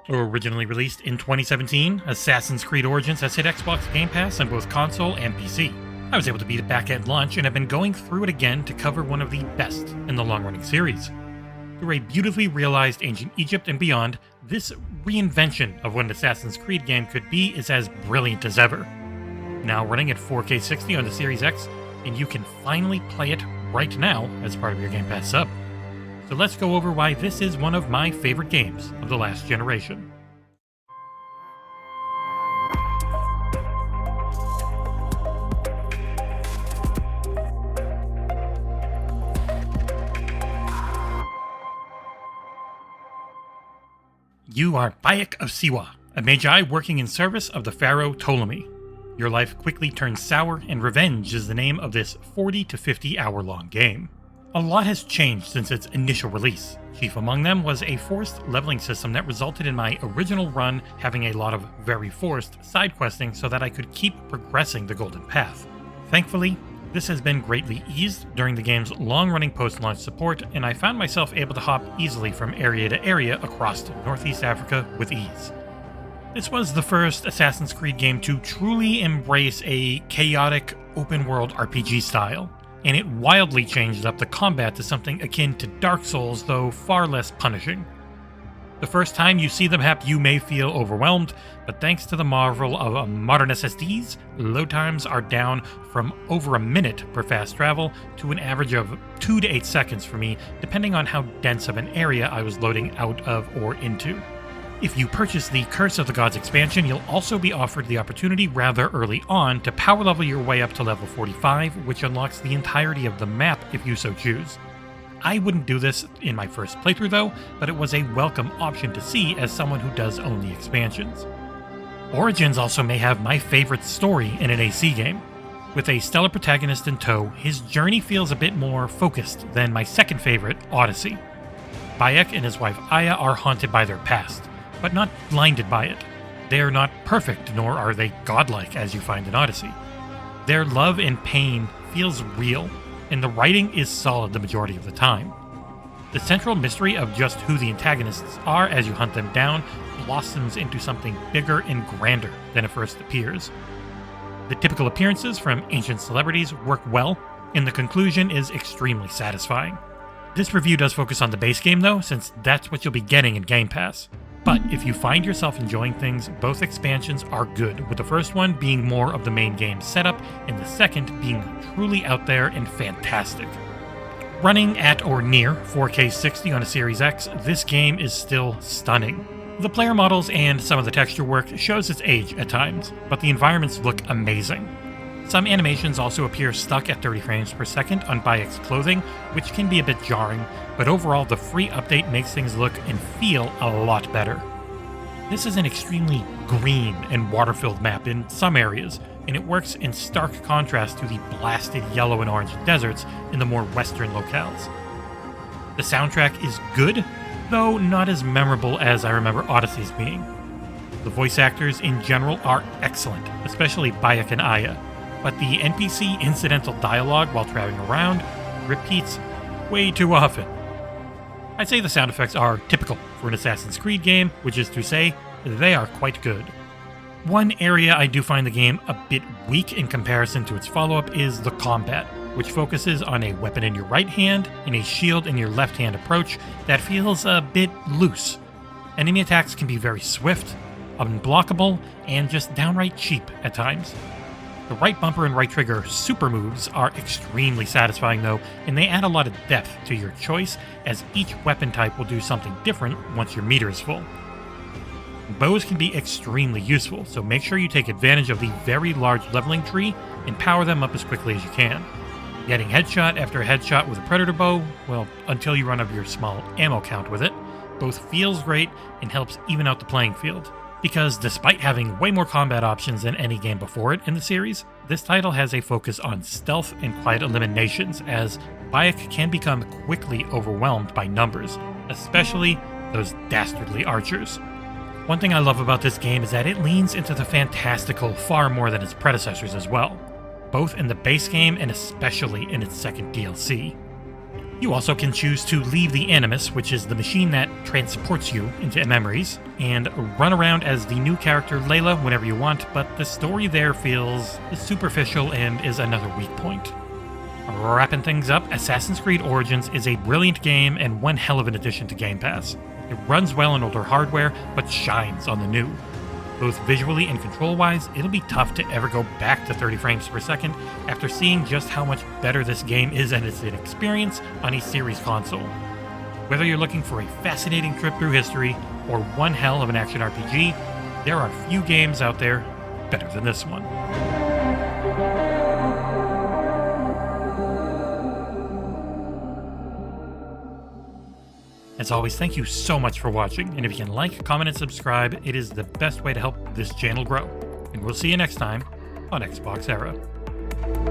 Originally released in 2017, Assassin's Creed Origins has hit Xbox Game Pass on both console and PC. I was able to beat it back at launch and have been going through it again to cover one of the best in the long-running series. Through a beautifully realized ancient Egypt and beyond, this reinvention of what an Assassin's Creed game could be is as brilliant as ever. Now running at 4K 60 on the Series X, and you can finally play it right now as part of your Game Pass sub. So let's go over why this is one of my favorite games of the last generation. You are Bayek of Siwa, a magi working in service of the pharaoh Ptolemy. Your life quickly turns sour, and revenge is the name of this 40 to 50 hour long game. A lot has changed since its initial release. Chief among them was a forced leveling system that resulted in my original run having a lot of very forced side questing so that I could keep progressing the Golden Path. Thankfully, this has been greatly eased during the game's long-running post-launch support, and I found myself able to hop easily from area to area across Northeast Africa with ease. This was the first Assassin's Creed game to truly embrace a chaotic, open-world RPG style, and it wildly changed up the combat to something akin to Dark Souls, though far less punishing. The first time you see the map, you may feel overwhelmed, but thanks to the marvel of modern SSDs, load times are down from over a minute per fast travel to an average of 2 to 8 seconds for me, depending on how dense of an area I was loading out of or into. If you purchase the Curse of the Gods expansion, you'll also be offered the opportunity rather early on to power level your way up to level 45, which unlocks the entirety of the map if you so choose. I wouldn't do this in my first playthrough though, but it was a welcome option to see as someone who does own the expansions. Origins also may have my favorite story in an AC game. With a stellar protagonist in tow, his journey feels a bit more focused than my second favorite, Odyssey. Bayek and his wife Aya are haunted by their past, but not blinded by it. They are not perfect, nor are they godlike as you find in Odyssey. Their love and pain feels real, and the writing is solid the majority of the time. The central mystery of just who the antagonists are as you hunt them down blossoms into something bigger and grander than it first appears. The typical appearances from ancient celebrities work well, and the conclusion is extremely satisfying. This review does focus on the base game though, since that's what you'll be getting in Game Pass. But if you find yourself enjoying things, both expansions are good, with the first one being more of the main game setup, and the second being truly out there and fantastic. Running at or near 4K 60 on a Series X, this game is still stunning. The player models and some of the texture work shows its age at times, but the environments look amazing. Some animations also appear stuck at 30 frames per second on Bayek's clothing, which can be a bit jarring, but overall the free update makes things look and feel a lot better. This is an extremely green and water-filled map in some areas, and it works in stark contrast to the blasted yellow and orange deserts in the more western locales. The soundtrack is good, though not as memorable as I remember Odyssey's being. The voice actors in general are excellent, especially Bayek and Aya, but the NPC incidental dialogue while traveling around repeats way too often. I'd say the sound effects are typical for an Assassin's Creed game, which is to say, they are quite good. One area I do find the game a bit weak in comparison to its follow-up is the combat, which focuses on a weapon in your right hand and a shield in your left hand approach that feels a bit loose. Enemy attacks can be very swift, unblockable, and just downright cheap at times. The right bumper and right trigger super moves are extremely satisfying though, and they add a lot of depth to your choice, as each weapon type will do something different once your meter is full. Bows can be extremely useful, so make sure you take advantage of the very large leveling tree and power them up as quickly as you can. Getting headshot after headshot with a predator bow, well, until you run up your small ammo count with it, both feels great and helps even out the playing field. Because despite having way more combat options than any game before it in the series, this title has a focus on stealth and quiet eliminations, as Bayek can become quickly overwhelmed by numbers, especially those dastardly archers. One thing I love about this game is that it leans into the fantastical far more than its predecessors as well, both in the base game and especially in its second DLC. You also can choose to leave the Animus, which is the machine that transports you into memories, and run around as the new character Layla whenever you want, but the story there feels superficial and is another weak point. Wrapping things up, Assassin's Creed Origins is a brilliant game and one hell of an addition to Game Pass. It runs well on older hardware, but shines on the new. Both visually and control-wise, it'll be tough to ever go back to 30 frames per second after seeing just how much better this game is as an experience on a series console. Whether you're looking for a fascinating trip through history or one hell of an action RPG, there are few games out there better than this one. As always, thank you so much for watching, and if you can like, comment, and subscribe, it is the best way to help this channel grow. And we'll see you next time on XboxEra.